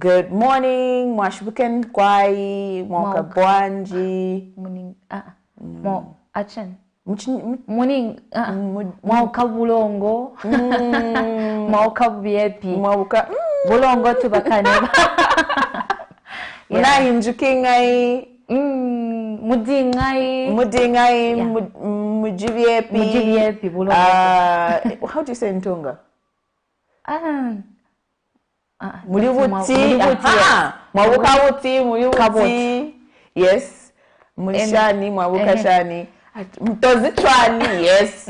Good morning, mwashubuken kwai, mwaka bwanji. Morning, mo achen. Morning, mwauka bulongo. Mwauka biepi. Mwauka bulongo tubakane. Muna injukingai. Mudingai. Mujibiepi bulongo. How do you say in Tonga? Mulibuti. Mulibuti. Yes. Mushani, mwabuka shani. Mtozitwani, yes.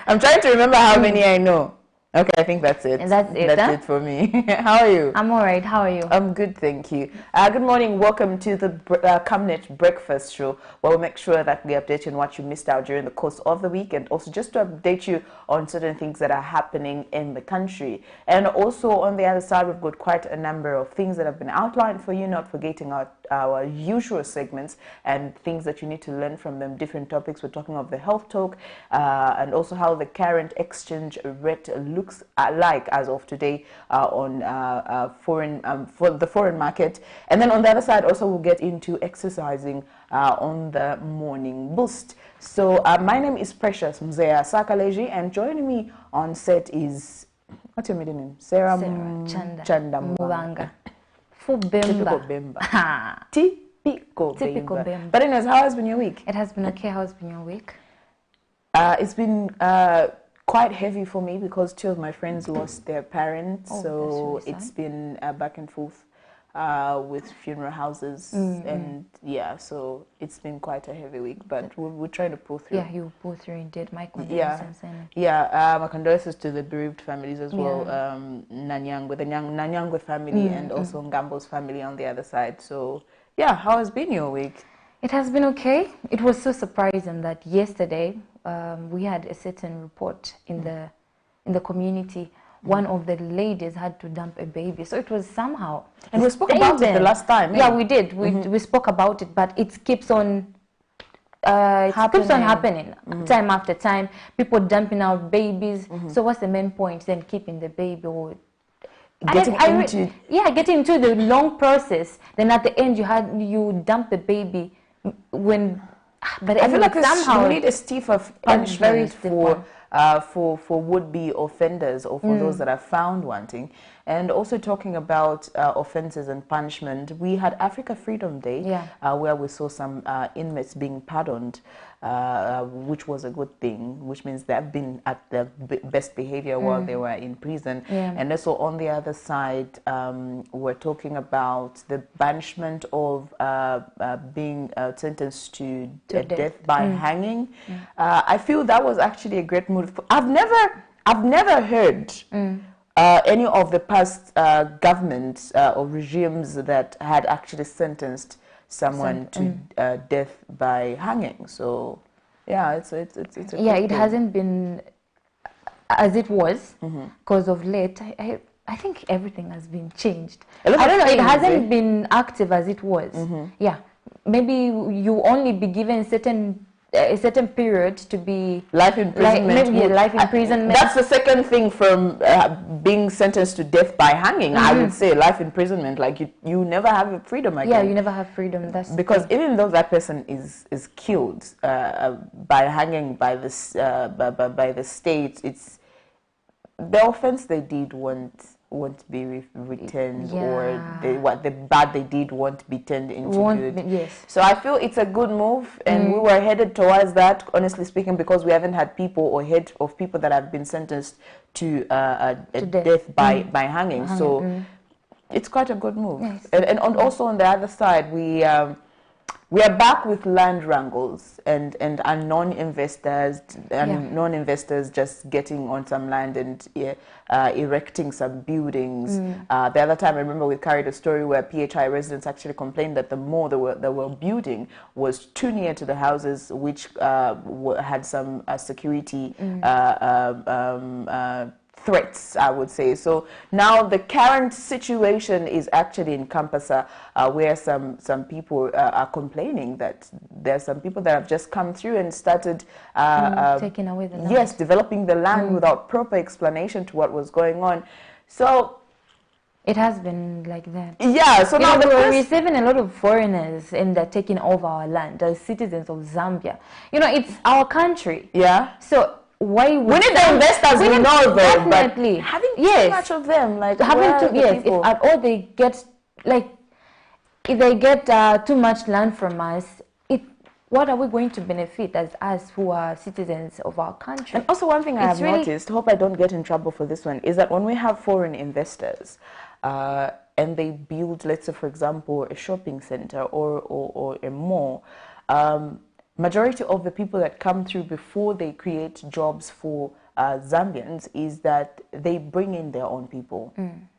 I'm trying to remember how many I know. Okay, I think that's it. And that's it. That's it for me. How are you? I'm all right. How are you? I'm good, thank you. Good morning. Welcome to the Camnet Breakfast Show, where we make sure that we update you on what you missed out during the course of the week, and also just to update you on certain things that are happening in the country. And also on the other side, we've got quite a number of things that have been outlined for you, not forgetting our usual segments and things that you need to learn from them, different topics. We're talking of the health talk and also how the current exchange rate looks like as of today on for the foreign market. And then on the other side also we'll get into exercising on the morning boost. So my name is Precious Mzea Sakaleji, and joining me on set is, what's your middle name? Sarah Chanda Mubanga. Typical Bemba. Typical Bemba. But anyways, how has been your week? It has been okay. How has been your week? It's been quite heavy for me because two of my friends lost their parents. So really it's been back and forth with funeral houses. And yeah, so it's been quite a heavy week, but we're trying to pull through. Yeah, you pull through indeed. My condolences. My condolences to the bereaved families as well. Nanyangwe, the Nanyangwe family, and also Ngambo's family on the other side. So yeah, how has been your week? It has been okay. It was so surprising that yesterday we had a certain report in the community. One of the ladies had to dump a baby, so it was somehow. And we spoke about it the last time. Yeah, we did. We spoke about it, but it keeps on. Keeps on happening time after time. People dumping out babies. So what's the main point? Then keeping the baby or getting into the long process. Then at the end you dump the baby when. But I feel like somehow we need a stiffer punishment for would-be offenders or for those that are found wanting. And also talking about offenses and punishment, we had Africa Freedom Day where we saw some inmates being pardoned, which was a good thing, which means they've been at their best behavior while they were in prison. And also on the other side, we're talking about the banishment of being sentenced to death by hanging. I feel that was actually a great move. I've never heard any of the past governments or regimes that had actually sentenced someone to death by hanging. So yeah, it's it hasn't been as it was because of late. I think everything has been changed. I don't know. It hasn't been active as it was. Yeah, maybe you only be given a certain period to be life imprisonment. Life imprisonment. That's the second thing from being sentenced to death by hanging. I would say life imprisonment. Like you never have freedom again. Yeah, you never have freedom. That's because even though that person is killed by hanging by the state, it's the offense they did won't be returned, or the bad they did won't be turned into good. Yes. So I feel it's a good move, and we were headed towards that, honestly speaking, because we haven't had people or heard of people that have been sentenced to death by hanging. So it's quite a good move. Yes. And also on the other side, we are back with land wrangles and non-investors just getting on some land and erecting some buildings. The other time, I remember we carried a story where PHI residents actually complained that the mall they were building was too near to the houses, which had some security threats, I would say. So now the current situation is actually in Kampasa, where some people are complaining that there are some people that have just come through and started taking away the land. Yes, developing the land without proper explanation to what was going on. So It has been like that. Yeah, so now we're receiving a lot of foreigners and they're taking over our land as citizens of Zambia. You know, it's our country. Yeah. So why would we need the investors, we know them, definitely. But having too much of them, like having too, yes, if at all they get, like, if they get too much land from us, what are we going to benefit as us who are citizens of our country? And also one thing I have noticed, hope I don't get in trouble for this one, is that when we have foreign investors and they build, let's say, for example, a shopping center or a mall, majority of the people that come through before they create jobs for Zambians is that they bring in their own people.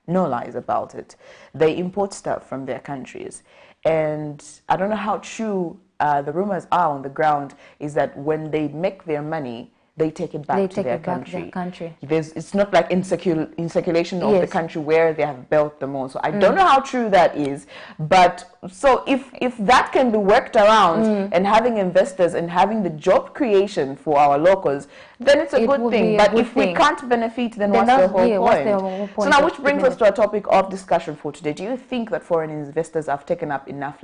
No lies about it. They import stuff from their countries. And I don't know how true the rumors are on the ground is that when they make their money, they take it back to their country. It's not like in circulation of the country where they have built the mall. So I don't know how true that is. But so if that can be worked around and having investors and having the job creation for our locals, then it's a good thing. But if we can't benefit, then what's the whole point? So now, which brings us to a topic of discussion for today. Do you think that foreign investors have taken up enough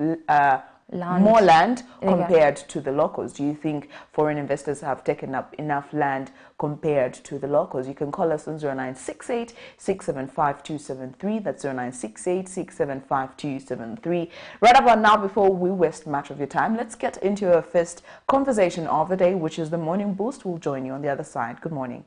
more land compared to the locals? Do you think foreign investors have taken up enough land compared to the locals? You can call us on 0968 675 273. That's 0968 675 273. Right about now, before we waste much of your time, let's get into our first conversation of the day, which is the Morning Boost. We'll join you on the other side. Good morning.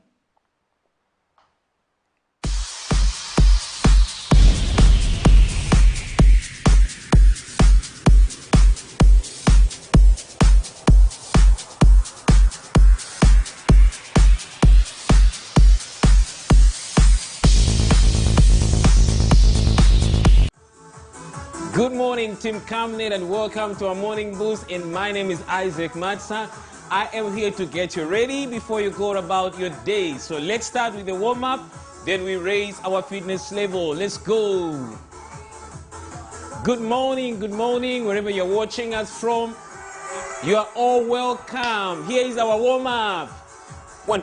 Good morning, Team Camnet, and welcome to our Morning Boost. And my name is Isaac Matsa. I am here to get you ready before you go about your day. So let's start with the warm-up, then we raise our fitness level. Let's go. Good morning, wherever you're watching us from. You are all welcome. Here is our warm-up. 1,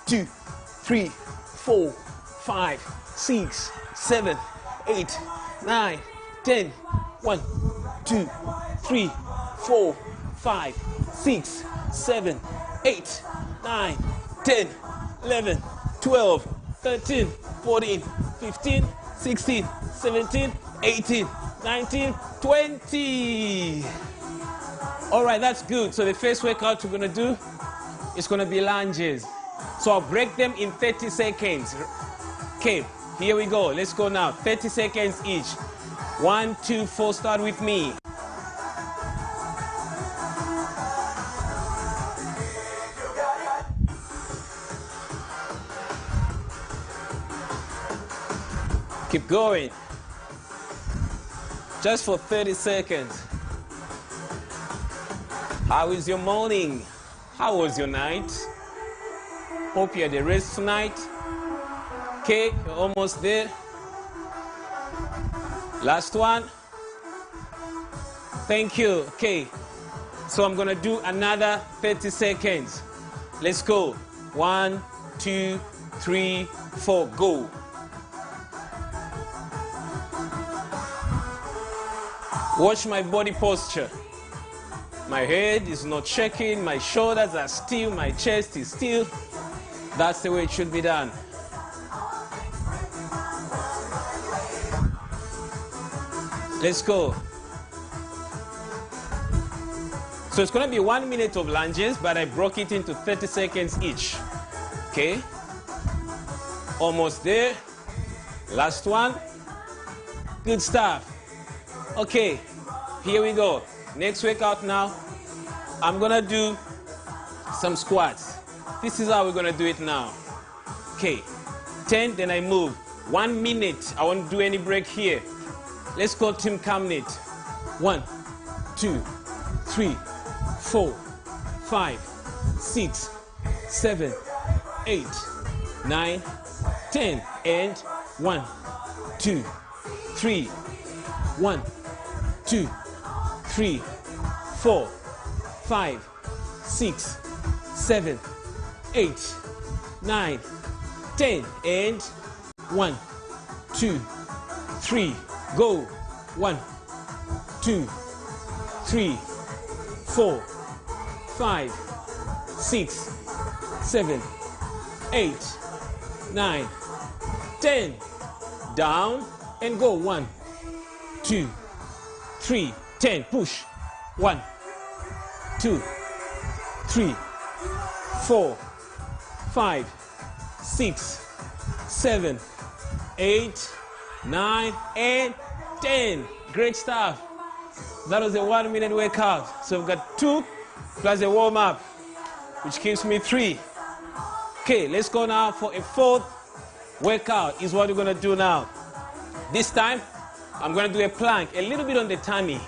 2, 3, 4, 5, 6, 7, 8, 9, 10. 1, 2, 3, 4, 5, 6, 7, 8, 9, 10, 11, 12, 13, 14, 15, 16, 17, 18, 19, 20. All right, that's good. So the first workout we're going to do is going to be lunges. So I'll break them in 30 seconds. Okay, here we go. Let's go now. 30 seconds each. 1, 2, 4, start with me. Keep going. Just for 30 seconds. How is your morning? How was your night? Hope you had a rest tonight. Okay, you're almost there. Last one. Thank you. Okay. So I'm going to do another 30 seconds. Let's go. 1, 2, 3, 4. Go. Watch my body posture. My head is not shaking. My shoulders are still. My chest is still. That's the way it should be done. Let's go. So it's going to be 1 minute of lunges, but I broke it into 30 seconds each. Okay. Almost there. Last one. Good stuff. Okay. Here we go. Next workout now. I'm going to do some squats. This is how we're going to do it now. Okay. 10, then I move. 1 minute. I won't do any break here. Let's go, Team Camnet. 1, 2, 3, 4, 5, 6, 7, 8, 9, 10. And 1, 2, 3. 1, 2, 3, 4, 5, 6, 7, 8, 9, 10. And 1, 2, 3, go. 1, 2, 3, 4, 5, 6, 7, 8, 9, 10. Down and go. 1, 2, 3, 10. Push. 1, 2, 3, 4, 5, 6, 7, 8, 9, and 10. Great stuff. That was a 1-minute workout. So we've got 2 plus a warm-up, which gives me 3. Okay, let's go now for a 4th workout is what we're going to do now. This time, I'm going to do a plank, a little bit on the tummy.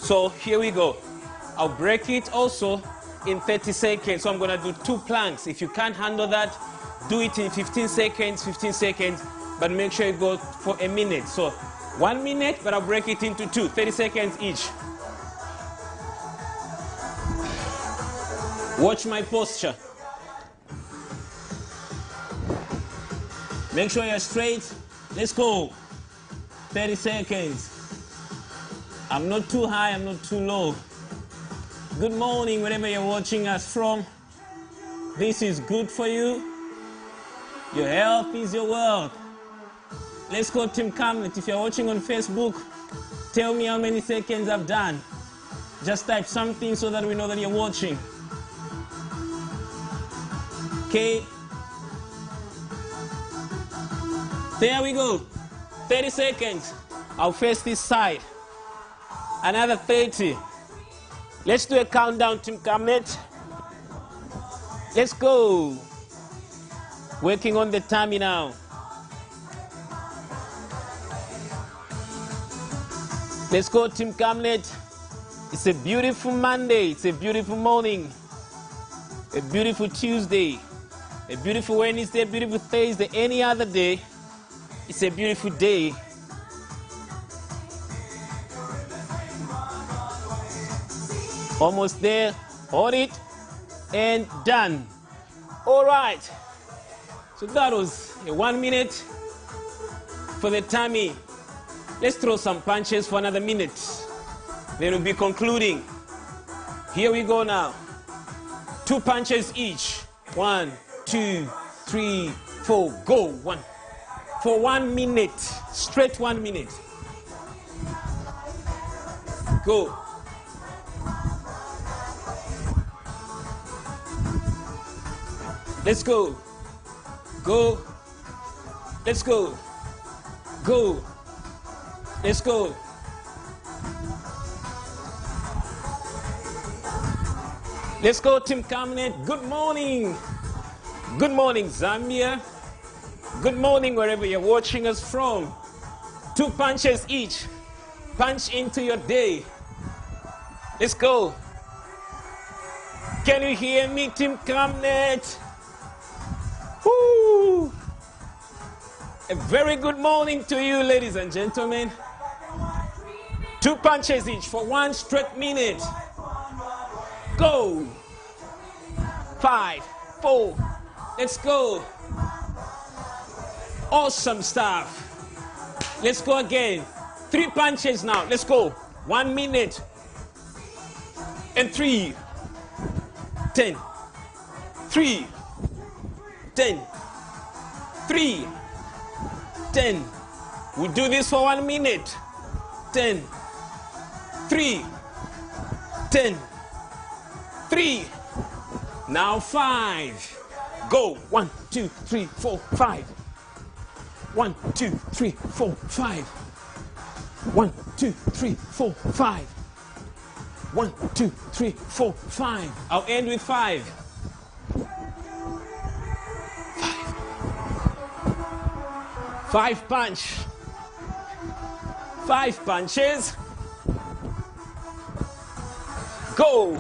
So here we go. I'll break it also in 30 seconds. So I'm going to do 2 planks. If you can't handle that, do it in 15 seconds, but make sure you go for a minute. So 1 minute, but I'll break it into 2, 30 seconds each. Watch my posture. Make sure you're straight. Let's go. 30 seconds. I'm not too high, I'm not too low. Good morning, wherever you're watching us from. This is good for you. Your health is your wealth. Let's go, Team Camnet. If you're watching on Facebook, tell me how many seconds I've done. Just type something so that we know that you're watching. Okay. There we go. 30 seconds. I'll face this side. Another 30. Let's do a countdown, Team Camnet. Let's go. Working on the tummy now. Let's go, Team Camnet. It's a beautiful Monday. It's a beautiful morning. A beautiful Tuesday. A beautiful Wednesday, a beautiful Thursday, any other day. It's a beautiful day. Almost there. Hold it. And done. All right. So that was a 1 minute for the tummy. Let's throw some punches for another minute. Then we'll be concluding. Here we go now. 2 punches each. 1, 2, 3, 4. Go. 1. For 1 minute. Straight 1 minute. Go. Let's go. Go. Let's go. Go. Let's go. Let's go, Team Camnet. Good morning. Good morning, Zambia. Good morning, wherever you're watching us from. 2 punches each. Punch into your day. Let's go. Can you hear me, Team Camnet? Woo! A very good morning to you, ladies and gentlemen. 2 punches each for 1 straight minute. Go. 5, 4. Let's go. Awesome stuff. Let's go again. 3 punches now. Let's go. 1 minute. And 3. 10. 3. 10. 3. 10. We do this for 1 minute. 10. 3. 10. 3. Now 5. Go. 1, 2, 3, 4, 5. 1, 2, 3, 4, 5. 1, 2, 3, 4, 5. 1, 2, 3, 4, 5. I'll end with 5. 5 punch. 5 punches. Go.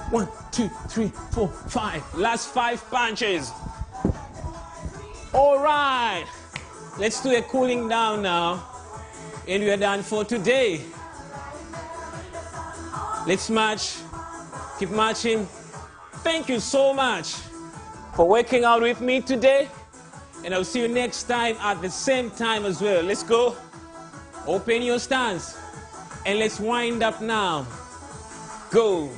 One, 2, 3, 4, 5. Last 5 punches. All right. Let's do a cooling down now. And we are done for today. Let's march Keep marching. Thank you so much for working out with me today. And I'll see you next time at the same time as well. Let's go. Open your stance. And let's wind up now. Go.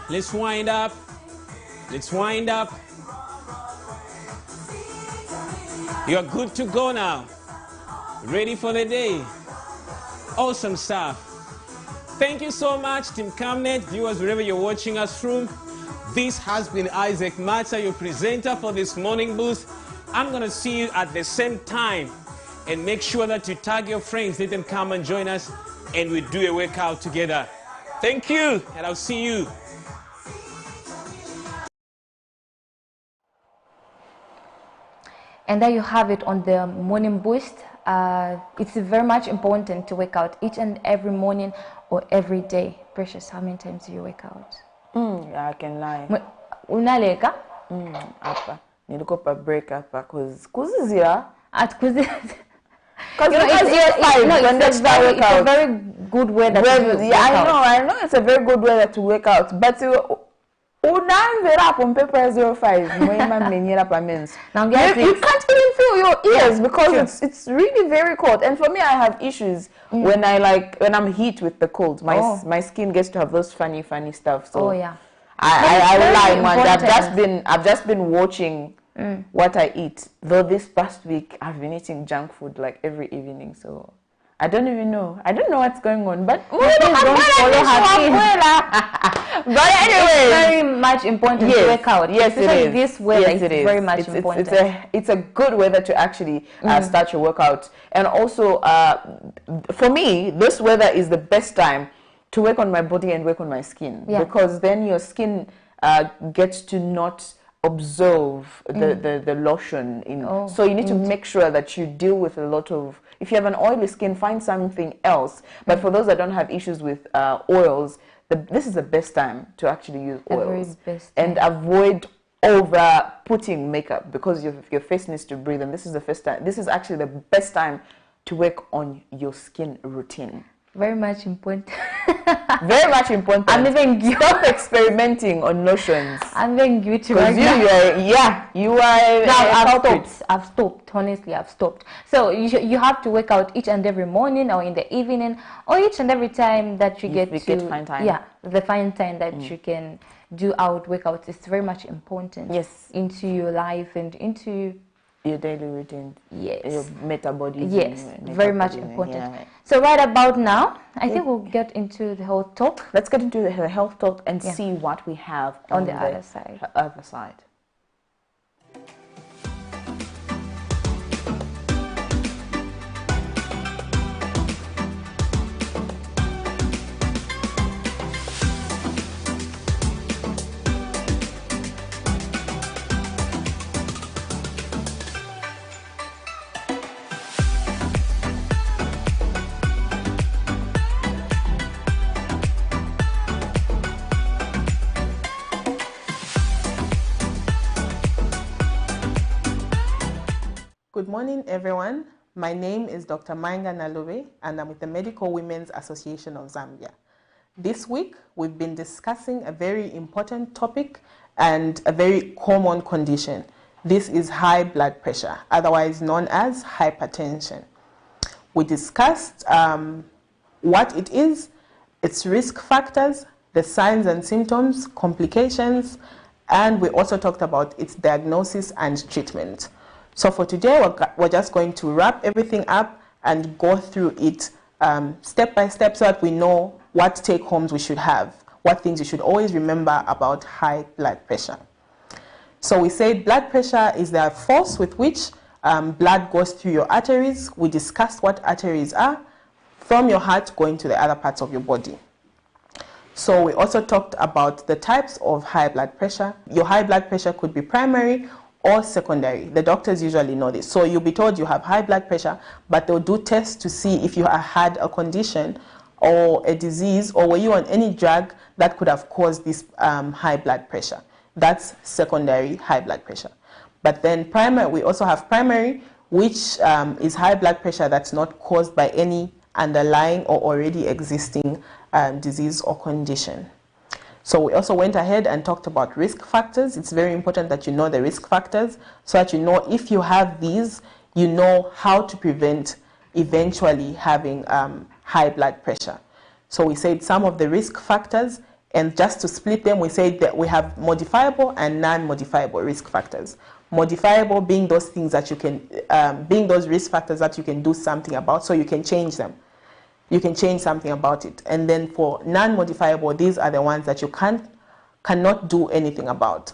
Let's wind up. Let's wind up. You're good to go now. Ready for the day. Awesome stuff. Thank you so much, Team Camnet, viewers, wherever you're watching us from. This has been Isaac Mata, your presenter for this morning boost. I'm going to see you at the same time. And make sure that you tag your friends. Let them come and join us. And we do a workout together. Thank you. And I'll see you. And there you have it on the morning boost. It's very much important to work out each and every morning or every day. Precious, how many times do you work out? Yeah, I can lie. Unaleka? Apa. Nilikuwa pa break apa kuzizira. At kuzizira. Because it's a very good way to work out. I know it's a very good way to work out. But on paper 05. Now you can't even feel your ears because it's really very cold. And for me, I have issues when I'm heat with the cold. My skin gets to have those funny stuff. So I lie, man. I've just been watching what I eat. Though this past week I've been eating junk food like every evening. So I don't even know. I don't know what's going on, but don't follow her. But anyway, it's very much important to work out. Yes, it is. This weather is very much important. It's a good weather to actually start your workout. And also, for me, this weather is the best time to work on my body and work on my skin. Because then your skin gets to not absorb the lotion. So you need to make sure that you deal with a lot of... If you have an oily skin, find something else. But for those that don't have issues with oils, this is the best time to actually use oils. And avoid over putting makeup because your face needs to breathe. And this is the first time. This is actually the best time to work on your skin routine. Very much important. Very much important. I'm even stop experimenting on lotions. I'm even guilty right now. You are. Now I've stopped. Honestly, I've stopped. So you have to work out each and every morning or in the evening or each and every time that you get fine time. Yeah, the fine time that you can do workouts. It's very much important. Yes. Into your life and into your daily routine. Yes. Your metabolism. Yes. Very much important. So right about now, I think we'll get into the health talk. Let's get into the health talk and see what we have on the other side. Good morning, everyone. My name is Dr. Mainga Nalube, and I'm with the Medical Women's Association of Zambia. This week, we've been discussing a very important topic and a very common condition. This is high blood pressure, otherwise known as hypertension. We discussed what it is, its risk factors, the signs and symptoms, complications, and we also talked about its diagnosis and treatment. So for today, we're just going to wrap everything up and go through it step by step so that we know what take-homes we should have, what things you should always remember about high blood pressure. So we said blood pressure is the force with which blood goes through your arteries. We discussed what arteries are, from your heart going to the other parts of your body. So we also talked about the types of high blood pressure. Your high blood pressure could be primary or secondary. The doctors usually know this. So you'll be told you have high blood pressure, but they'll do tests to see if you had a condition or a disease, or were you on any drug that could have caused this high blood pressure. That's secondary high blood pressure. But then primary, we also have primary, which is high blood pressure that's not caused by any underlying or already existing disease or condition. So we also went ahead and talked about risk factors. It's very important that you know the risk factors so that you know if you have these, you know how to prevent eventually having high blood pressure. So we said some of the risk factors, and just to split them, we said that we have modifiable and non-modifiable risk factors. Modifiable being those things that you can, being those risk factors that you can do something about, so you can change them. You can change something about it. And then for non-modifiable, these are the ones that you cannot do anything about.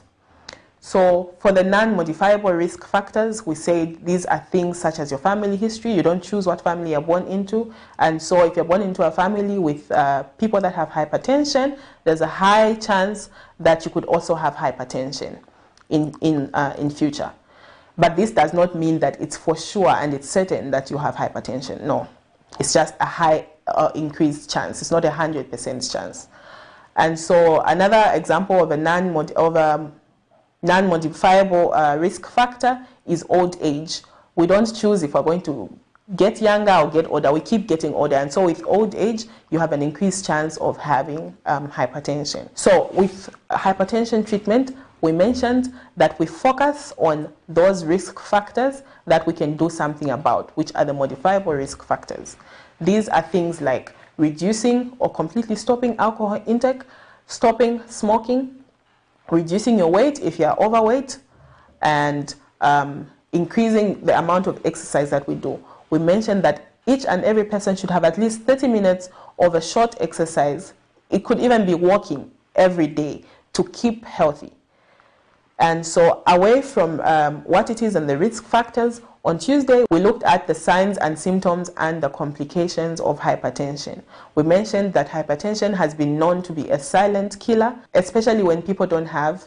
So for the non-modifiable risk factors, we say these are things such as your family history. You don't choose what family you're born into. And so if you're born into a family with people that have hypertension, there's a high chance that you could also have hypertension in future. But this does not mean that it's for sure and it's certain that you have hypertension. No. It's just a high increased chance. It's not 100% chance. And so another example of a non-modifiable risk factor is old age. We don't choose if we're going to get younger or get older. We keep getting older. And so with old age, you have an increased chance of having hypertension. So with hypertension treatment, we mentioned that we focus on those risk factors that we can do something about, which are the modifiable risk factors. These are things like reducing or completely stopping alcohol intake, stopping smoking, reducing your weight if you are overweight, and increasing the amount of exercise that we do. We mentioned that each and every person should have at least 30 minutes of a short exercise. It could even be walking every day to keep healthy. And so away from what it is and the risk factors, on Tuesday we looked at the signs and symptoms and the complications of hypertension. We mentioned that hypertension has been known to be a silent killer, especially when people don't have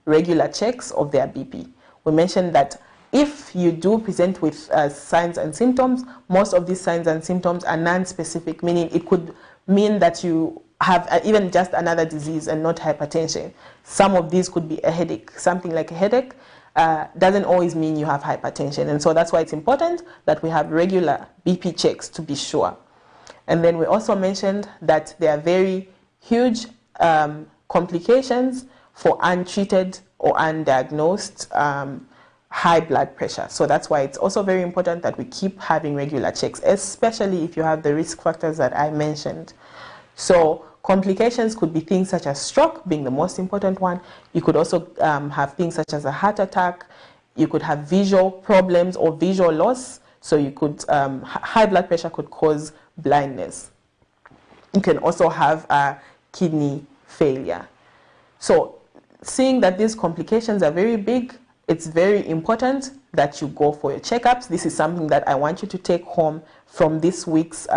regular checks of their BP. We mentioned that if you do present with signs and symptoms, most of these signs and symptoms are non-specific, meaning it could mean that you have even just another disease and not hypertension. Some of these could be a headache. Something like a headache doesn't always mean you have hypertension. And so that's why it's important that we have regular BP checks to be sure. And then we also mentioned that there are very huge complications for untreated or undiagnosed high blood pressure. So that's why it's also very important that we keep having regular checks, especially if you have the risk factors that I mentioned. So complications could be things such as stroke being the most important one. You could also have things such as a heart attack. You could have visual problems or visual loss. So you could, high blood pressure could cause blindness. You can also have kidney failure. So seeing that these complications are very big, it's very important that you go for your checkups. This is something that I want you to take home from this week's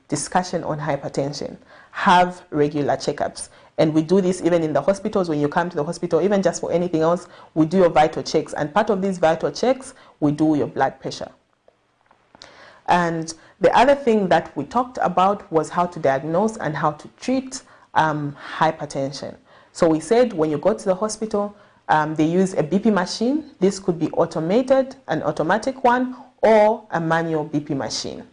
discussion on hypertension. Have regular checkups. And we do this even in the hospitals. When you come to the hospital, even just for anything else, we do your vital checks. And part of these vital checks, we do your blood pressure. And the other thing that we talked about was how to diagnose and how to treat hypertension. So we said when you go to the hospital, they use a BP machine. This could be automated, an automatic one, or a manual BP machine.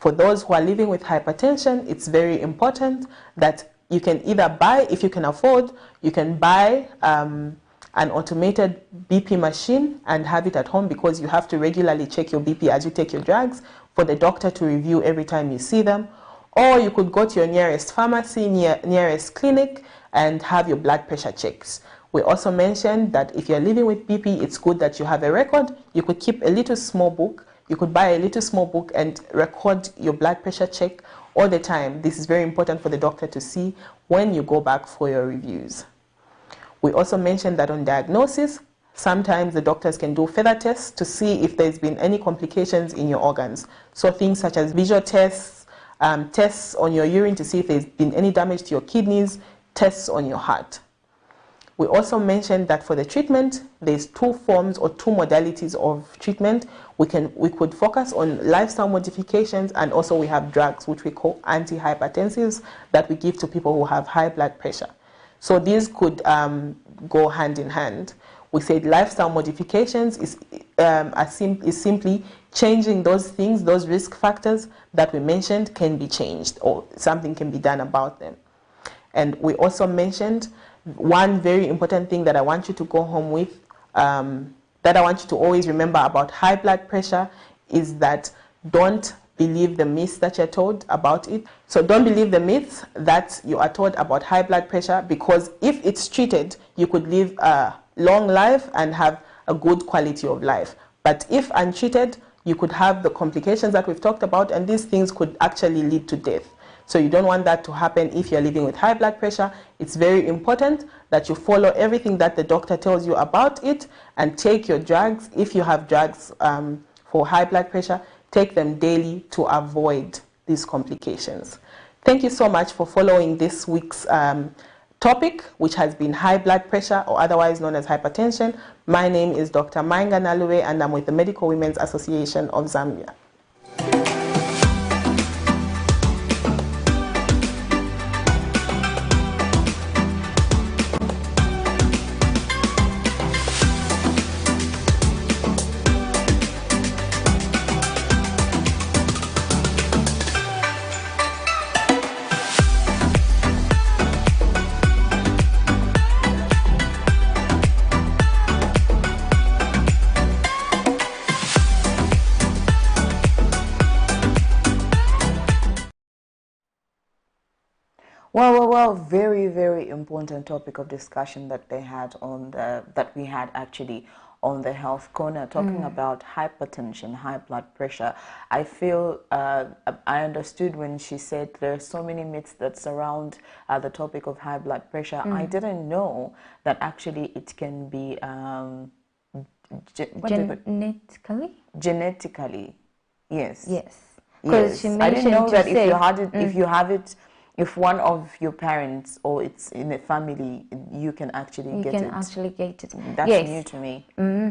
For those who are living with hypertension, it's very important that you can either buy, if you can afford, you can buy an automated BP machine and have it at home, because you have to regularly check your BP as you take your drugs for the doctor to review every time you see them. Or you could go to your nearest pharmacy, nearest clinic, and have your blood pressure checks. We also mentioned that if you're living with BP, it's good that you have a record. You could keep a little small book. You could buy a little small book and record your blood pressure check all the time. This is very important for the doctor to see when you go back for your reviews. We also mentioned that on diagnosis, sometimes the doctors can do further tests to see if there's been any complications in your organs. So things such as visual tests, tests on your urine to see if there's been any damage to your kidneys, tests on your heart. We also mentioned that for the treatment, there's two forms or two modalities of treatment. We could focus on lifestyle modifications, and also we have drugs which we call antihypertensives that we give to people who have high blood pressure. So these could go hand in hand. We said lifestyle modifications is simply changing those things, those risk factors that we mentioned can be changed, or something can be done about them. And we also mentioned one very important thing that I want you to go home with, that I want you to always remember about high blood pressure, is that don't believe the myths that you're told about it. So don't believe the myths that you are told about high blood pressure, because if it's treated, you could live a long life and have a good quality of life. But if untreated, you could have the complications that we've talked about, and these things could actually lead to death. So you don't want that to happen if you're living with high blood pressure. It's very important that you follow everything that the doctor tells you about it, and take your drugs. If you have drugs for high blood pressure, take them daily to avoid these complications. Thank you so much for following this week's topic, which has been high blood pressure, or otherwise known as hypertension. My name is Dr. Mainga Naluwe, and I'm with the Medical Women's Association of Zambia. Well, very, very important topic of discussion that they had on that we had actually on the health corner, talking about hypertension, high blood pressure. I feel I understood when she said there are so many myths that surround the topic of high blood pressure. I didn't know that actually it can be genetically. Yes. Yes. Because she mentioned, I didn't know that if you had it, if you have it. If one of your parents or it's in a family, you can actually get it. That's new to me.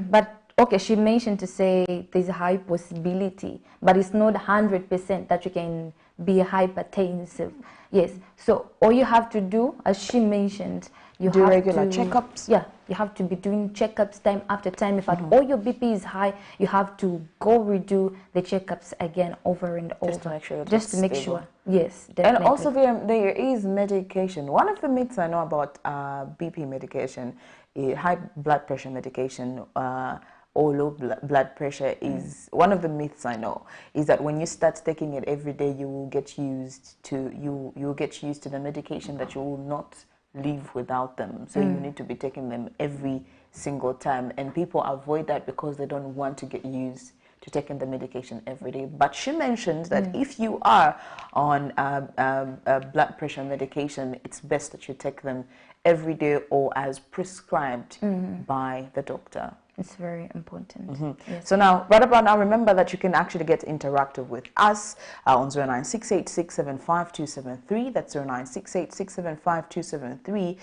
But okay, she mentioned to say there's a high possibility, but it's not 100% that you can be hypertensive. Yes. So all you have to do, as she mentioned, you do have regular to, checkups. Yeah, you have to be doing checkups time after time. If at all your BP is high, you have to go redo the checkups again over and over. Just to make sure. Just to make sure. Yes, definitely. And also there is medication. One of the myths I know about BP medication, high blood pressure medication, or low blood pressure is one of the myths I know is that when you start taking it every day, you will get used to the medication, that you will not live without them. So you need to be taking them every single time, and people avoid that because they don't want to get used to taking the medication every day. But she mentioned that if you are on blood pressure medication, it's best that you take them every day or as prescribed by the doctor. It's very important. Yes. So now, right about now, remember that you can actually get interactive with us on 0968675273. That's 0968675273.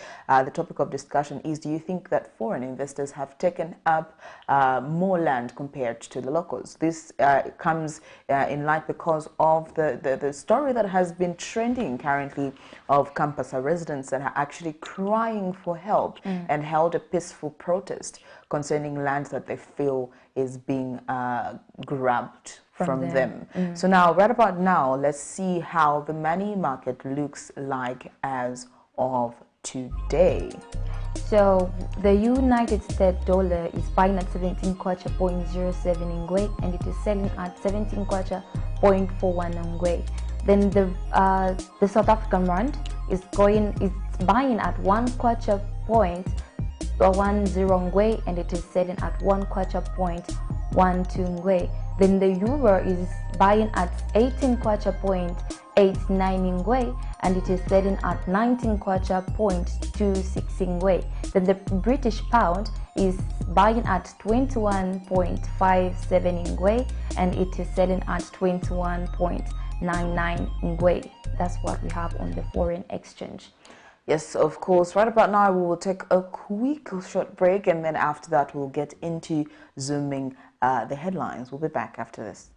The topic of discussion is: do you think that foreign investors have taken up more land compared to the locals? This comes in light because of the story that has been trending currently of Kampasa residents that are actually crying for help and held a peaceful protest concerning land that they feel is being grabbed from them. So now, right about now, let's see how the money market looks like as of today. So the United States dollar is buying at 17.07 ngwe, and it is selling at 17.41 ngwe. Then the South African rand is buying at 1.10 ngwe, and it is selling at 1.12 ngwe. Then the euro is buying at 18.89 ngwe, and it is selling at 19.26 ngwe. Then the British pound is buying at 21.57 ngwe, and it is selling at 21.99 ngwe. That's what we have on the foreign exchange. Yes, of course. Right about now, we will take a quick short break, and then after that, we'll get into zooming the headlines. We'll be back after this.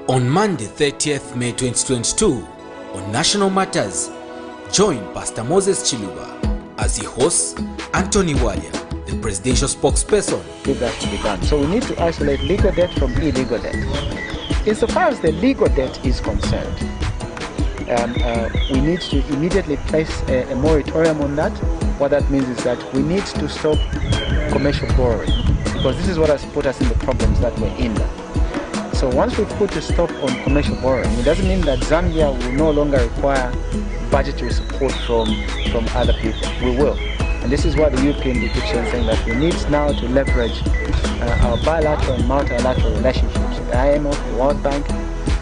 On Monday 30th May 2022, on National Matters, join Pastor Moses Chiluba as he hosts Anthony Waya, the presidential spokesperson. That to be done. So we need to isolate legal debt from illegal debt. Insofar as the legal debt is concerned, we need to immediately place a moratorium on that. What that means is that we need to stop commercial borrowing, because this is what has put us in the problems that we're in. So once we've put a stop on commercial borrowing, it doesn't mean that Zambia will no longer require budgetary support from other people. We will. And this is what the European Deputation is saying, that we need now to leverage our bilateral and multilateral relationships with the IMF, the World Bank,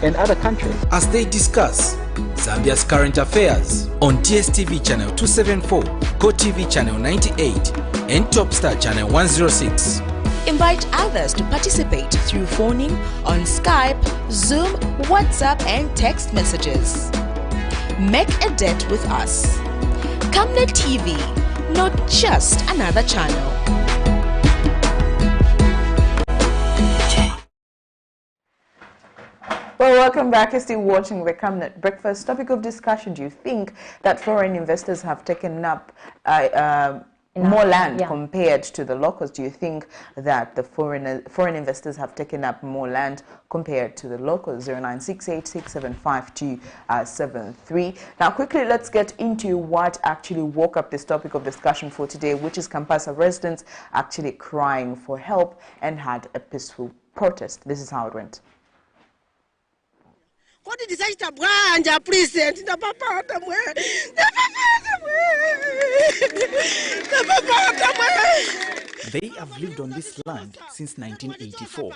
and other countries. As they discuss Zambia's current affairs on DSTV channel 274, GoTV channel 98, and Topstar channel 106. Invite others to participate through phoning on Skype, Zoom, WhatsApp, and text messages. Make a date with us. Camnet TV, not just another channel. Well, welcome back. You're still watching the Camnet Breakfast. Topic of discussion: do you think that foreign investors have taken up more land compared to the locals? Do you think that the foreign investors have taken up more land compared to the locals? 0968675273. Now, quickly, let's get into what actually woke up this topic of discussion for today, which is Kampasa residents actually crying for help and had a peaceful protest. This is how it went. What did you present the papa? They have lived on this land since 1984.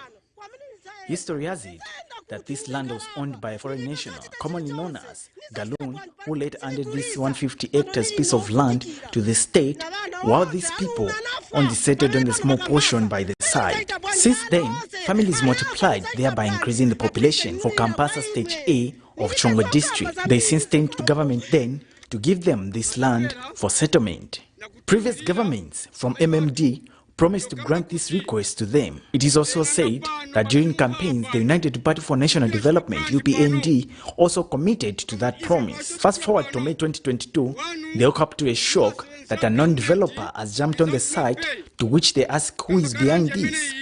History has it that this land was owned by a foreign national, commonly known as Galoon, who later handed this 150 hectares piece of land to the state, while these people only settled on a small portion by the side. Since then, families multiplied, thereby increasing the population for Kampasa Stage A of Chongo District. They since turned to government then to give them this land for settlement. Previous governments from MMD promised to grant this request to them. It is also said that during campaigns, the United Party for National Development, UPND, also committed to that promise. Fast forward to May 2022, they woke up to a shock that a non-developer has jumped on the site, to which they ask who is behind this.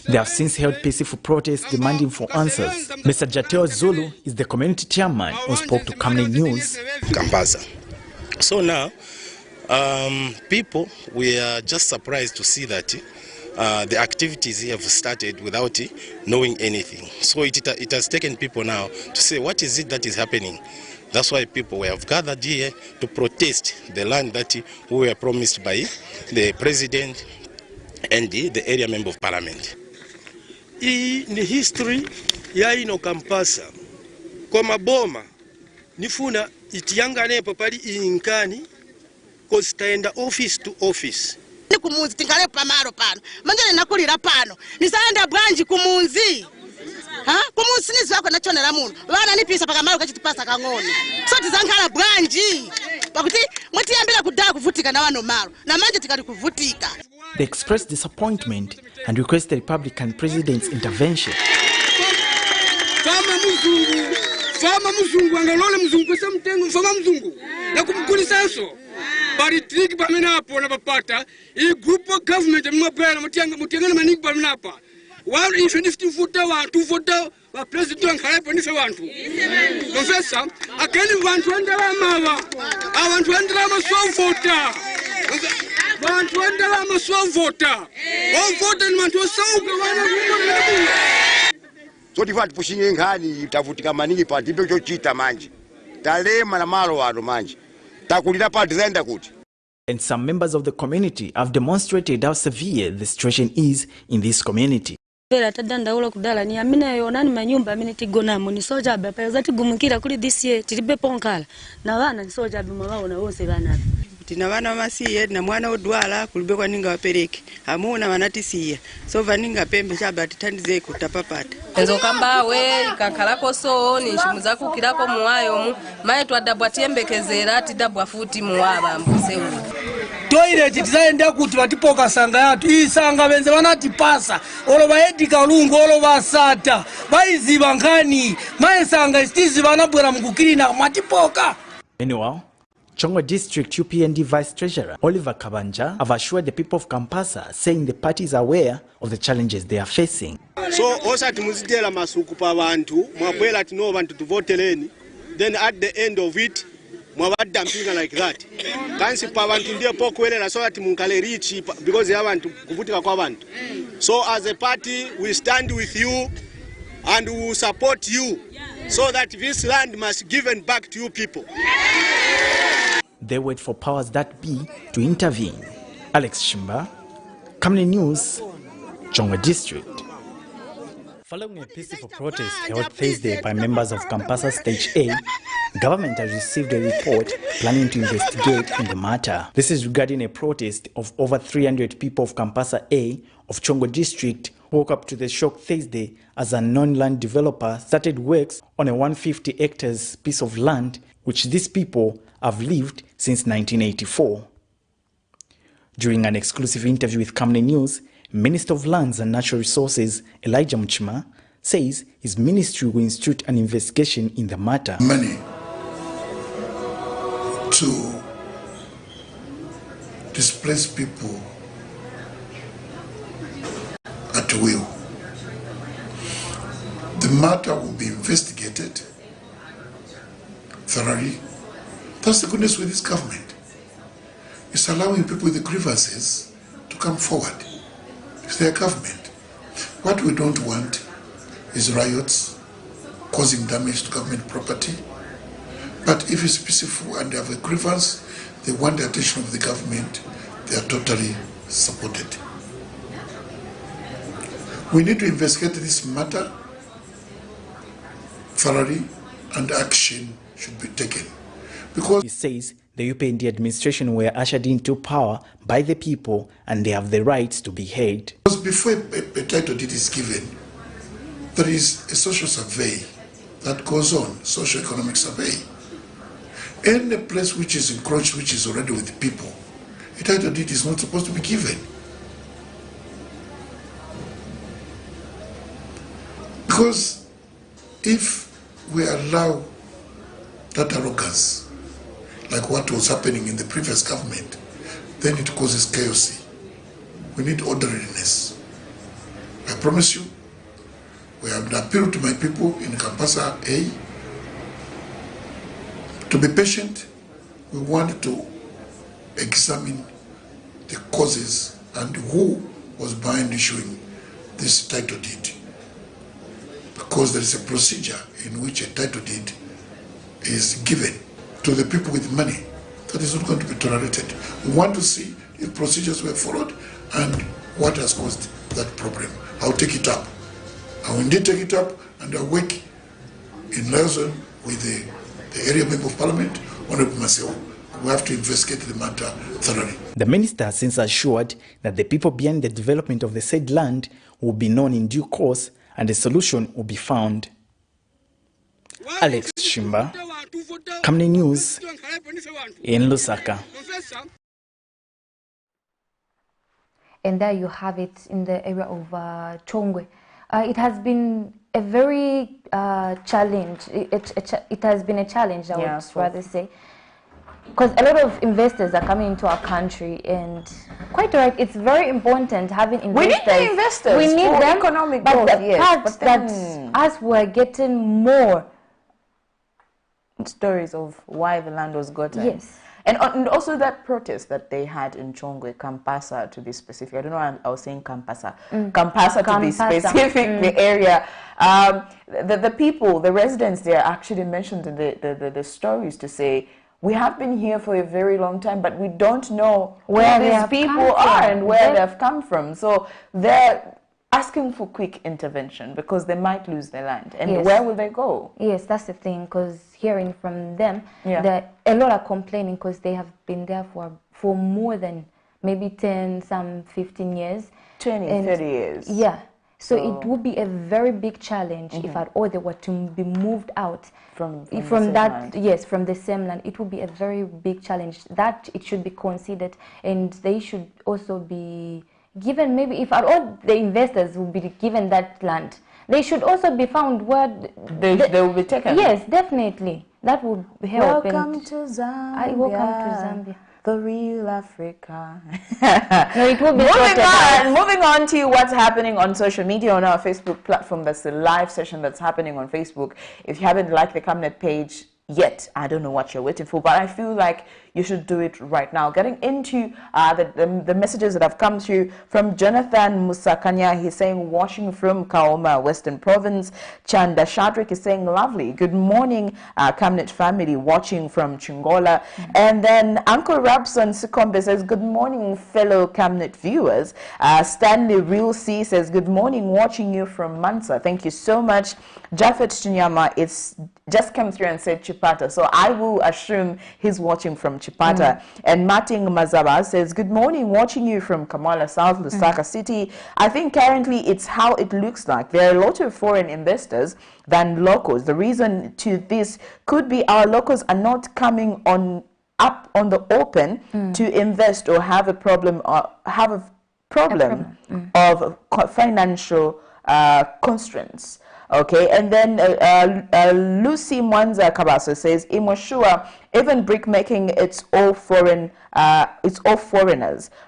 They have since held peaceful protests demanding for answers. Mr. Jateo Zulu is the community chairman who spoke to Camnet News. Kampasa. So now, people, we are just surprised to see that the activities here have started without knowing anything. So it has taken people now to say, what is it that is happening? That's why people have gathered here to protest the land that we were promised by the president and the area member of parliament. In the history ya ino Kampasa, kwa maboma, nifuna itiyangane papali inkani, kositaenda office to office. Ni kumunzi tingale pamaro pano, mangene nakulira pano, nisaenda branji kumunzi. Kumunzi nizi wako nachonera muno, wana nipisa paka maro kachitipasa kangono. So tizankala branji, wakuti mwatiyambila kudala kuvutika na wano maro, na manje tikali kuvutika. They expressed disappointment and requested the Republican president's intervention. Fama mzungu angalole mzungu kwesa mtengu fama mzungu na kumkulisaso baritriki paminapo na papata i group of government mwapela mutiangana maniki paminapa wao infinity futa watu futa wa president angalepo nife wantu professor akeni wantu andala mawa abantu andala masovota abantu andala masovota wovota ni wantu sauka wana kumwana. So tifati pushinge ngani tavutika maningi pa tipe chochita manje talema na malo wano manje takulira pa designer kuti. And some members of the community have demonstrated how severe the situation is in this community. Vera tadanda ulo kudala ni amina yonani manyumba amina tigonamo ni soja bapa zati gumukira kuli this year tilibe ponkala na wana ni soja bimawao na wose bana tina wana masiye na mwana odwala kulibe kwa ninga wapereke amuna wanatisiya so vaninga pembe chaba titandize kutapapata enzo kamba we kakalako so ni shimuza kukirako muwayo mu maye twadabwa tiembekezera tidabwa futi muwaba mbuse toilet tizaenda kuti vatipoka sanga yatu iyi sanga venze vanatipasa olo vaedika lungu olo vasata vaiziva nkhani maye sanga isitizi vanabwera mukukilina mwatipoka. Meanwhile, Chongo District UPND Vice Treasurer Oliver Kabanja have assured the people of Kampasa, saying the party is aware of the challenges they are facing. So osati muzitela masuku pa bantu mwabwela tino bantu tuvoteleni, then at the end of it mwabadampinga like that. Kansi pa bantu ndiye pokwelela so that munkale richi because ya bantu kuvutika kwa bantu. So as a party we stand with you and we will support you so that this land must be given back to you people. They wait for powers that be to intervene. Alex Shimba, Camnet News, Chongo District. Following a peaceful protest held Thursday by members of Kampasa Stage A, government has received a report planning to investigate in the matter. This is regarding a protest of over 300 people of Kampasa A of Chongo District who woke up to the shock Thursday as a non-land developer started works on a 150 hectares piece of land which these people have lived since 1984. During an exclusive interview with Camnet News, Minister of Lands and Natural Resources Elijah Muchima says his ministry will institute an investigation in the matter. Money to displace people at will. The matter will be investigated thoroughly. That's the goodness with this government. It's allowing people with the grievances to come forward. It's their government. What we don't want is riots causing damage to government property. But if it's peaceful and they have a grievance, they want the attention of the government, they are totally supported. We need to investigate this matter thoroughly and action should be taken. Because he says the UPND administration were ushered into power by the people and they have the rights to be heard. Because before a title deed is given, there is a social survey that goes on, socio-economic survey. Any place which is encroached, which is already with the people, a title deed is not supposed to be given. Because if we allow that arrogance, like what was happening in the previous government, then it causes chaos. We need orderliness. I promise you, we have an appeal to my people in Kampasa A to be patient. We want to examine the causes and who was behind issuing this title deed. Because there is a procedure in which a title deed is given to the people with money. That is not going to be tolerated. We want to see if procedures were followed and what has caused that problem. I'll take it up. I will indeed take it up and I'll work in liaison with the area member of parliament, Honorable Maseo. We have to investigate the matter thoroughly. The minister has since assured that the people behind the development of the said land will be known in due course and a solution will be found. Alex Shimba, Camnet News, in Lusaka. And there you have it in the area of Chongwe. It has been a very challenge. It has been a challenge, I would rather say, because a lot of investors are coming into our country, and quite right, it's very important having investors. We need the investors. We need them, economic but growth, the yes. part But that us were getting more stories of why the land was gotten. Yes. And also that protest that they had in Chongwe, Kampasa to be specific. I don't know why I was saying Kampasa. Kampasa to be specific, the area. The people, the residents there actually mentioned in the stories to say, we have been here for a very long time, but we don't know where these people are and where they've come from. So they're asking for quick intervention because they might lose their land. And where will they go? Yes, that's the thing, because hearing from them, a lot are complaining because they have been there for more than maybe 10, some 15 years. 20, 30 years. Yeah. So it would be a very big challenge if at all they were to be moved out from that land. Yes, from the same land. It would be a very big challenge. That it should be considered, and they should also be given, maybe if at all the investors will be given that land, they should also be found where they will be taken. Yes, definitely. That would help. Welcome to Zambia. Welcome to Zambia. The real Africa. No, it will be moving on to what's happening on social media on our Facebook platform. That's the live session that's happening on Facebook. If you haven't liked the Camnet page yet, I don't know what you're waiting for, but I feel like you should do it right now. Getting into the messages that have come through from Jonathan Musakanya. He's saying, watching from Kaoma, Western Province. Chanda Shadrick is saying, lovely. Good morning, Camnet family, watching from Chingola. And then Uncle Rabson Sukombe says, good morning, fellow Camnet viewers. Stanley Real C says, good morning, watching you from Mansa. Thank you so much. Jafet Chinyama, it's just came through and said Chipata, so I will assume he's watching from Chipata. And Martin Mazaba says, good morning, watching you from Kamala South, Lusaka City. I think currently it's how it looks like. There are a lot of foreign investors than locals. The reason to this could be our locals are not coming up on the open to invest, or have a problem of financial constraints. Okay, and then Lucy Mwanza Kabaso says, Imoshua, even brick making, it's all foreigners.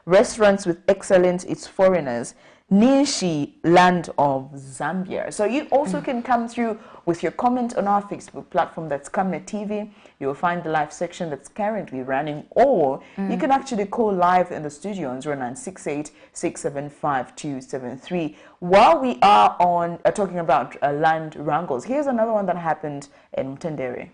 Restaurants with excellence, it's foreigners. Nishi, land of Zambia. So you also can come through with your comment on our Facebook platform, that's Camnet TV. You'll find the live section that's currently running, or you can actually call live in the studio on 0968 675 273. While we are on talking about land wrangles, here's another one that happened in Mtendere.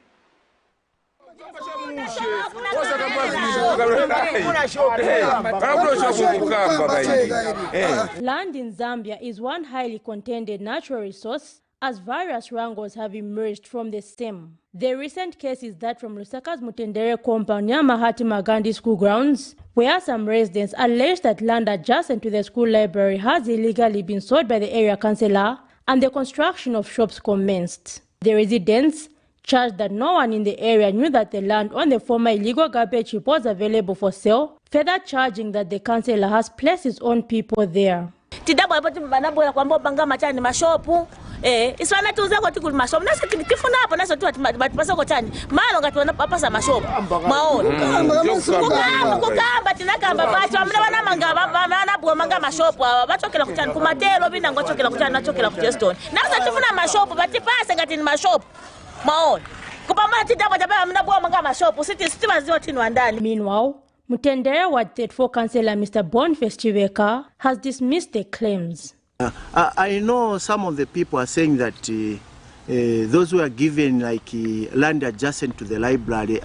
Land in Zambia is one highly contended natural resource, as various wrangles have emerged from the same. The recent case is that from Lusaka's Mutendere compound near Mahatma Gandhi school grounds, where some residents allege that land adjacent to the school library has illegally been sold by the area councillor, and the construction of shops commenced. The residents charged that no one in the area knew that the land on the former illegal garbage heap was available for sale, further charging that the councillor has placed his own people there. Iswana tuza kwa tikuli mashopu nasa tifuna hapo nasa tu batipasa kwa chani malo ngati wanapasa mashopu maoni kukamba tinakamba bacho amna wana mangaba bana bwa manga mashopu bachokela kuchani kumatelo bina ngochokela kuchani nachokela kutestone nasa tifuna mashopu batipasa ngati ni mashopu maoni kupamba tidabo jabe amna bwa manga mashopu siti baziwa tinwa ndani. Meanwhile, Mutendere Ward 34 Councillor Mr. Boniface Chiveka has dismissed the claims. I know some of the people are saying that those who are given land adjacent to the library,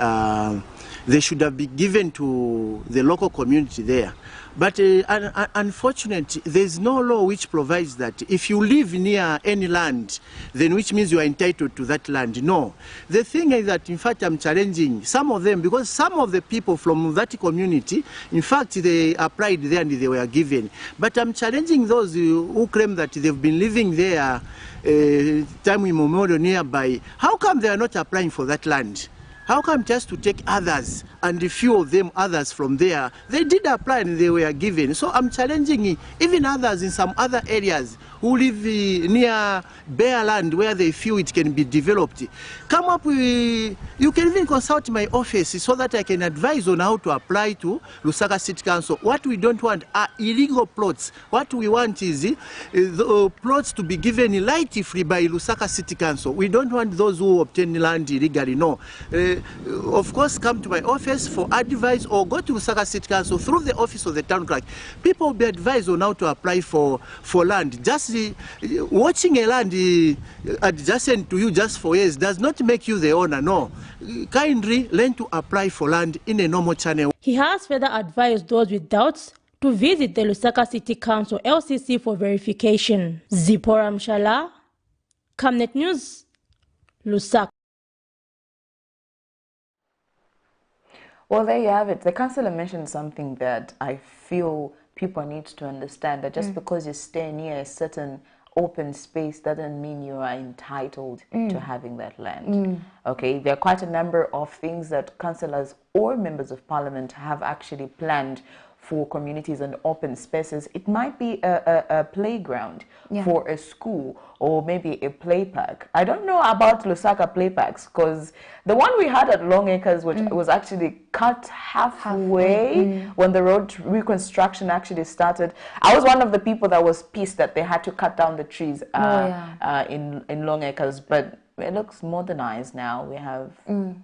they should have been given to the local community there. But unfortunately, there's no law which provides that if you live near any land, then which means you are entitled to that land. No. The thing is that, in fact, I'm challenging some of them, because some of the people from that community, in fact, they applied there and they were given. But I'm challenging those who claim that they've been living there time immemorial nearby. How come they are not applying for that land? How come just to take others, and a few of them others from there, they did apply and they were given? So I'm challenging even others in some other areas who live near bare land where they feel it can be developed. Come up with, you can even consult my office so that I can advise on how to apply to Lusaka City Council. What we don't want are illegal plots. What we want is the plots to be given lightly free by Lusaka City Council. We don't want those who obtain land illegally, no. Of course, come to my office for advice, or go to Lusaka City Council through the office of the town clerk. People will be advised on how to apply for land. Just watching a land adjacent to you just for years does not make you the owner, no. Kindly learn to apply for land in a normal channel. He has further advised those with doubts to visit the Lusaka City Council LCC for verification. Zipporah Mshala, Camnet News, Lusaka. Well, there you have it. The councillor mentioned something that I feel people need to understand, that just because you stay near a certain open space doesn't mean you are entitled to having that land. Okay, there are quite a number of things that councillors or members of parliament have actually planned for communities and open spaces. It might be a playground for a school, or maybe a play park. I don't know about Lusaka play parks, because the one we had at Long Acres, which was actually cut halfway when the road reconstruction actually started. I was one of the people that was pissed that they had to cut down the trees in Long Acres, but it looks modernized now. We have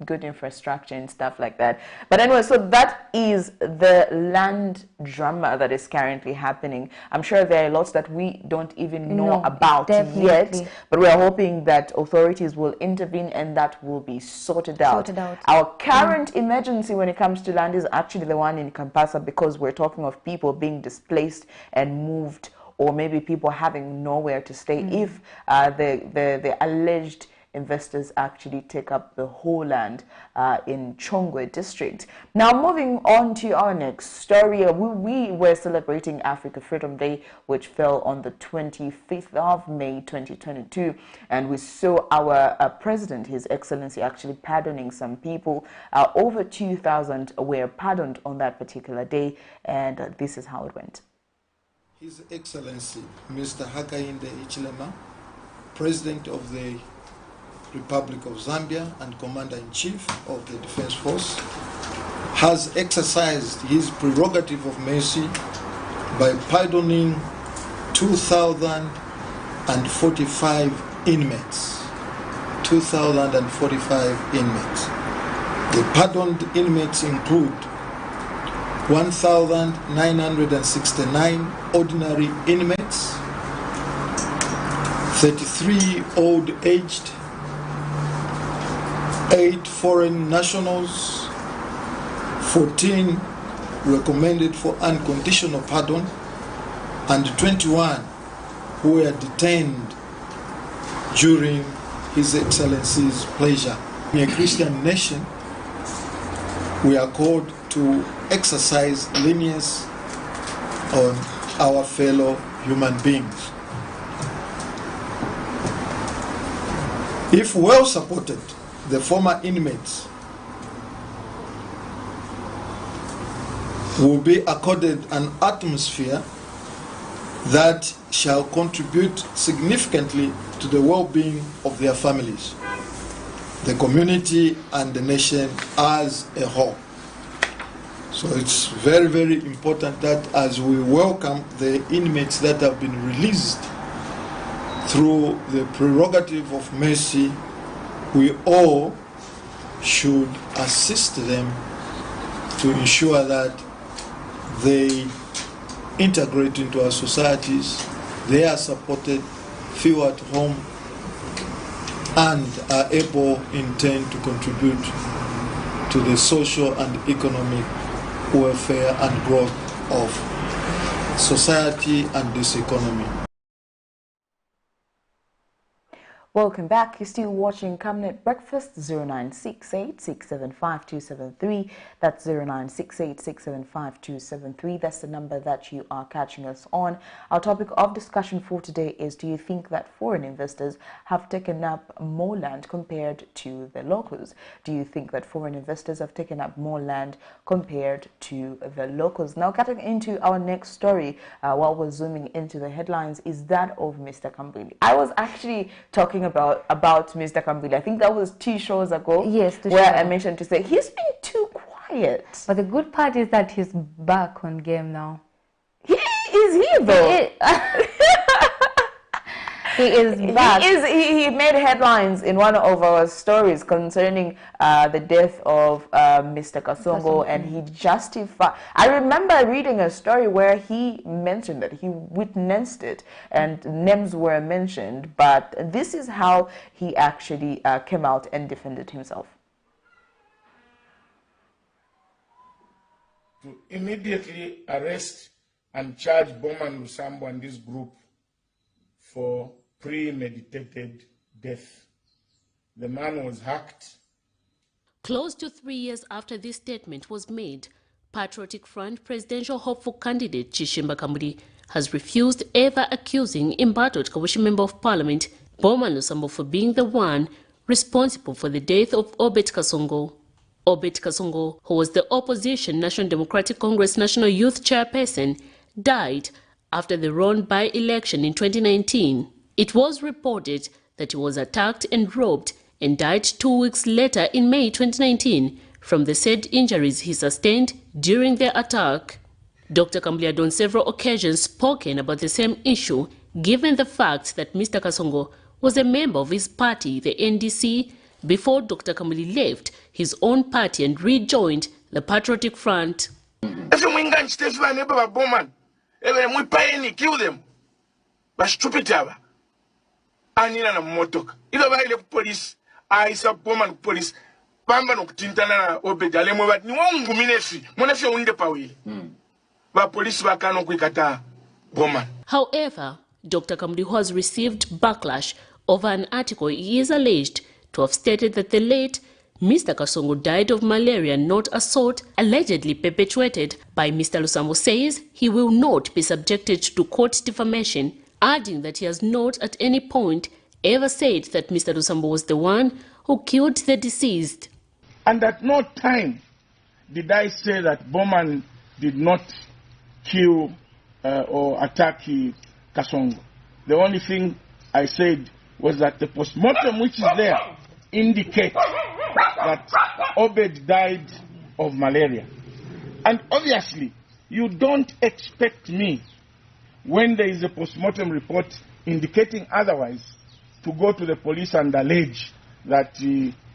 good infrastructure and stuff like that. But anyway, so that is the land drama that is currently happening. I'm sure there are lots that we don't even know about yet, but we are hoping that authorities will intervene and that will be sorted out. Our current emergency when it comes to land is actually the one in Kampasa, because we're talking of people being displaced and moved, or maybe people having nowhere to stay if the alleged investors actually take up the whole land in Chongwe district. Now, moving on to our next story, we were celebrating Africa Freedom Day, which fell on the 25th of May 2022, and we saw our president, His Excellency, actually pardoning some people. Over 2,000 were pardoned on that particular day, and this is how it went. His Excellency Mr. Hakainde Hichilema, President of the Republic of Zambia and Commander-in-Chief of the Defense Force, has exercised his prerogative of mercy by pardoning 2,045 inmates. 2,045 inmates. The pardoned inmates include 1,969 ordinary inmates, 33 old-aged, 8 foreign nationals, 14 recommended for unconditional pardon, and 21 who were detained during His Excellency's pleasure. In a Christian nation, we are called to exercise lenience on our fellow human beings. If well supported, the former inmates will be accorded an atmosphere that shall contribute significantly to the well-being of their families, the community, and the nation as a whole. So it's very, very important that as we welcome the inmates that have been released through the prerogative of mercy, we all should assist them to ensure that they integrate into our societies, they are supported, feel at home, and are able in turn to contribute to the social and economic welfare and growth of society and this economy. Welcome back. You're still watching Camnet Breakfast. 0968-675-273. That's 0968-675-273. That's the number that you are catching us on. Our topic of discussion for today is, do you think that foreign investors have taken up more land compared to the locals? Do you think that foreign investors have taken up more land compared to the locals? Now, getting into our next story, while we're zooming into the headlines, is that of Mr. Kambili. I was actually talking about Mr. Kambili. I think that was 2 shows ago. Yes, where I mentioned to say he's been too quiet. But the good part is that he's back on game now. He is here though. He is back. He made headlines in one of our stories concerning the death of Mr. Kasongo, and he justified. I remember reading a story where he mentioned that he witnessed it and names were mentioned, but this is how he actually came out and defended himself. To immediately arrest and charge Bowman Lusambo and this group for premeditated death. The man was hacked. Close to 3 years after this statement was made, Patriotic Front presidential hopeful candidate Chishimba Kambudi has refused ever accusing embattled Kabushi Member of Parliament Bowman Lusambo for being the one responsible for the death of Obed Kasongo. Obed Kasongo, who was the opposition National Democratic Congress National Youth Chairperson, died after the Ron by-election in 2019. It was reported that he was attacked and robbed and died 2 weeks later in May 2019 from the said injuries he sustained during the attack. Dr. Kambuli had on several occasions spoken about the same issue, given the fact that Mr. Kasongo was a member of his party, the NDC, before Dr. Kambuli left his own party and rejoined the Patriotic Front. Kill them. But stupid aba. Anina na motoka. Ilo baile police, aisa Bowman police. Bamba no kutintana na obedale mo bat ni wongu minefi. Monefi unde pawili. Ba police bakano kuikata Bowman. However, Dr. Kambuli has received backlash over an article he is alleged to have stated that the late Mr. Kasongo died of malaria, not assault, allegedly perpetuated by Mr. Lusambo. Says he will not be subjected to court defamation, adding that he has not at any point ever said that Mr. Lusambo was the one who killed the deceased. And at no time did I say that Bowman did not kill or attack Kasongo. The only thing I said was that the postmortem which is there indicates that Obed died of malaria. And obviously, you don't expect me, when there is a postmortem report indicating otherwise, to go to the police and allege that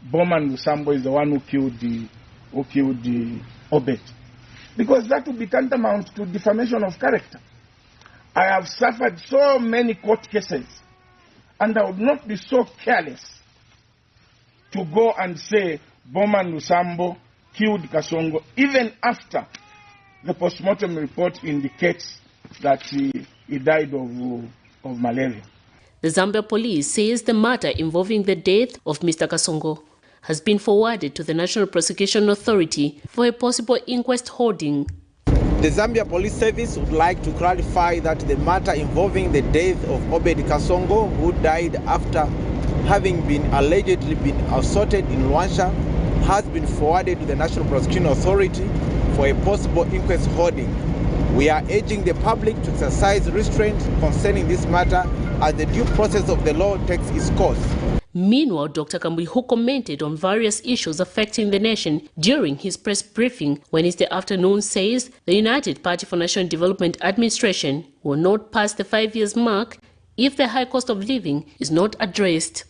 Bowman Lusambo is the one who killed Obed. Because that would be tantamount to defamation of character. I have suffered so many court cases, and I would not be so careless to go and say Bowman Lusambo killed Kasongo, even after the postmortem report indicates that he died of malaria. The Zambia police says the matter involving the death of Mr. Kasongo has been forwarded to the National Prosecution Authority for a possible inquest holding. The Zambia Police Service would like to clarify that the matter involving the death of Obed Kasongo, who died after having been allegedly assaulted in Luanshya, has been forwarded to the National Prosecution Authority for a possible inquest holding. We are urging the public to exercise restraint concerning this matter as the due process of the law takes its course. Meanwhile, Dr. Kambuli, who commented on various issues affecting the nation during his press briefing Wednesday afternoon, says the United Party for National Development Administration will not pass the 5 years mark if the high cost of living is not addressed.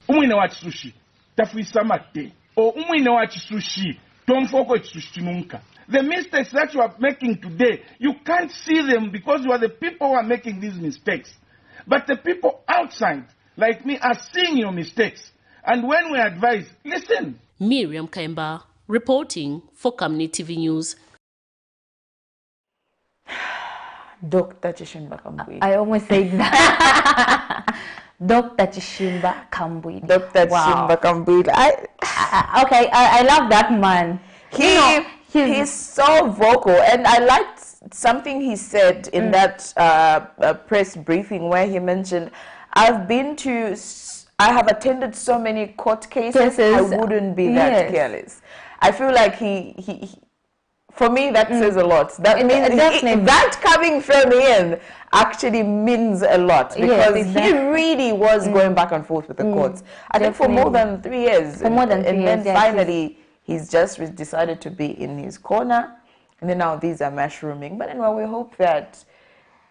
Umwine wa chisushi, tafuisa mate. O umwine wa chisushi, tomfoko chisushi nunca. The mistakes that you are making today, you can't see them because you are the people who are making these mistakes. But the people outside, like me, are seeing your mistakes. And when we advise, listen. Miriam Kaimba, reporting for Camnet TV News. Dr. Chishimba Kambui. I almost said that. Dr. Chishimba Kambui. Dr. Chishimba Kambui. Okay, I love that man. He's so vocal, and I liked something he said in that press briefing where he mentioned, I have attended so many court cases, I wouldn't be that careless. I feel like for me, that says a lot. That means that coming from him actually means a lot, because he really was going back and forth with the courts. I think for more than 3 years. For more than 3 years. And then finally, he's just decided to be in his corner. And then now these are mushrooming. But anyway, we hope that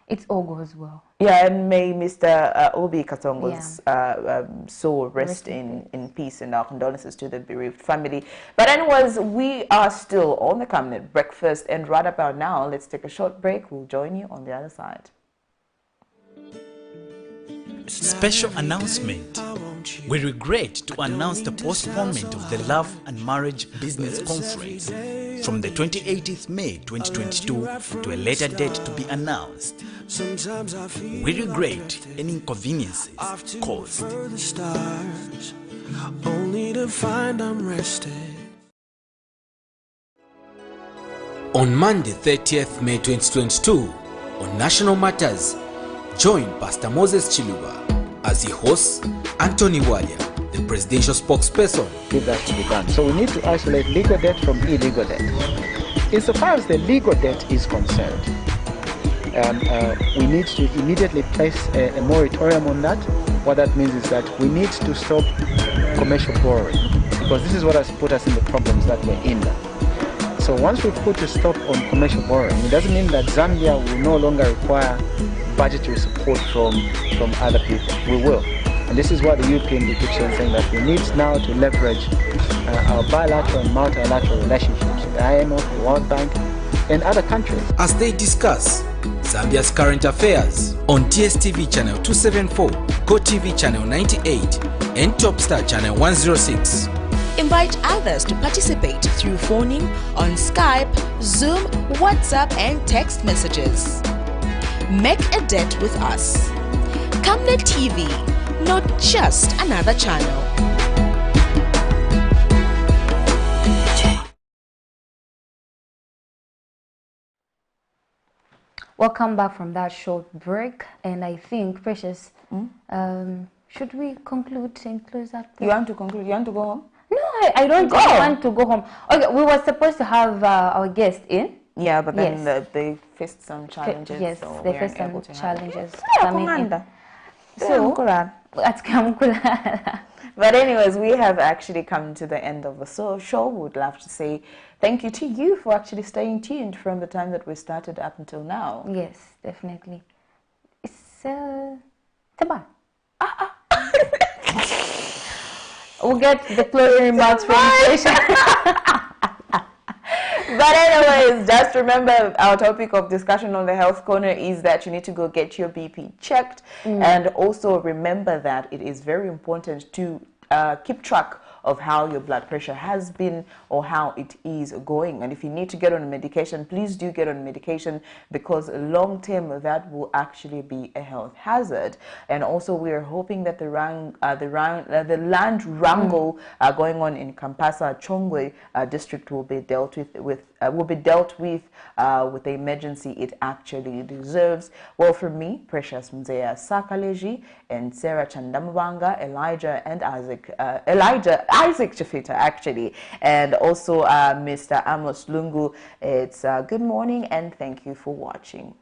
it all goes well. Yeah, and may Mr. Obi Kasongo's soul rest in peace, and our condolences to the bereaved family. But anyways, we are still on the Camnet Breakfast, and right about now, let's take a short break. We'll join you on the other side. Special announcement. We regret to announce the postponement of the Love and Marriage Business Conference from the 28th May 2022 to a later date to be announced. We regret any inconveniences caused. Only to find I'm rested. On Monday, 30th May 2022, on National Matters, join Pastor Moses Chiluba as he hosts Anthony Walia, the presidential spokesperson. If that's to be done. So we need to isolate legal debt from illegal debt. Insofar as the legal debt is concerned, we need to immediately place a moratorium on that. What that means is that we need to stop commercial borrowing, because this is what has put us in the problems that we're in now. So once we put a stop on commercial borrowing, it doesn't mean that Zambia will no longer require budgetary support from other people. We will. And this is what the European Union keeps on saying, that we need now to leverage our bilateral and multilateral relationships with the IMF, the World Bank, and other countries. As they discuss Zambia's current affairs on DSTV channel 274, GoTV channel 98, and Topstar channel 106. Invite others to participate through phoning on Skype, Zoom, WhatsApp, and text messages. Make a date with us. Camnet TV, not just another channel. Welcome back from that short break, and I think, Precious, should we conclude and close up? You want to conclude? You want to go home? No, I don't want to go home. Okay, we were supposed to have our guest in. Yeah, but then they faced some challenges. Yes, so they faced some challenges. But anyways, we have actually come to the end of the show. We would love to say thank you to you for actually staying tuned from the time that we started up until now. Yes, definitely. It's Taban. We'll get the closing remarks from Station. But anyways, just remember our topic of discussion on the Health Corner is that you need to go get your BP checked. And also remember that it is very important to keep track of how your blood pressure has been or how it is going. And if you need to get on a medication, please do get on medication, because long term that will actually be a health hazard. And also we are hoping that the land wrangle going on in Kampasa Chongwe district will be dealt with the emergency it actually deserves. Well, from me, Precious Mzea Sakaleji, and Sarah Chandamabanga, Isaac Chafita actually, and also Mr. Amos Lungu, it's good morning and thank you for watching.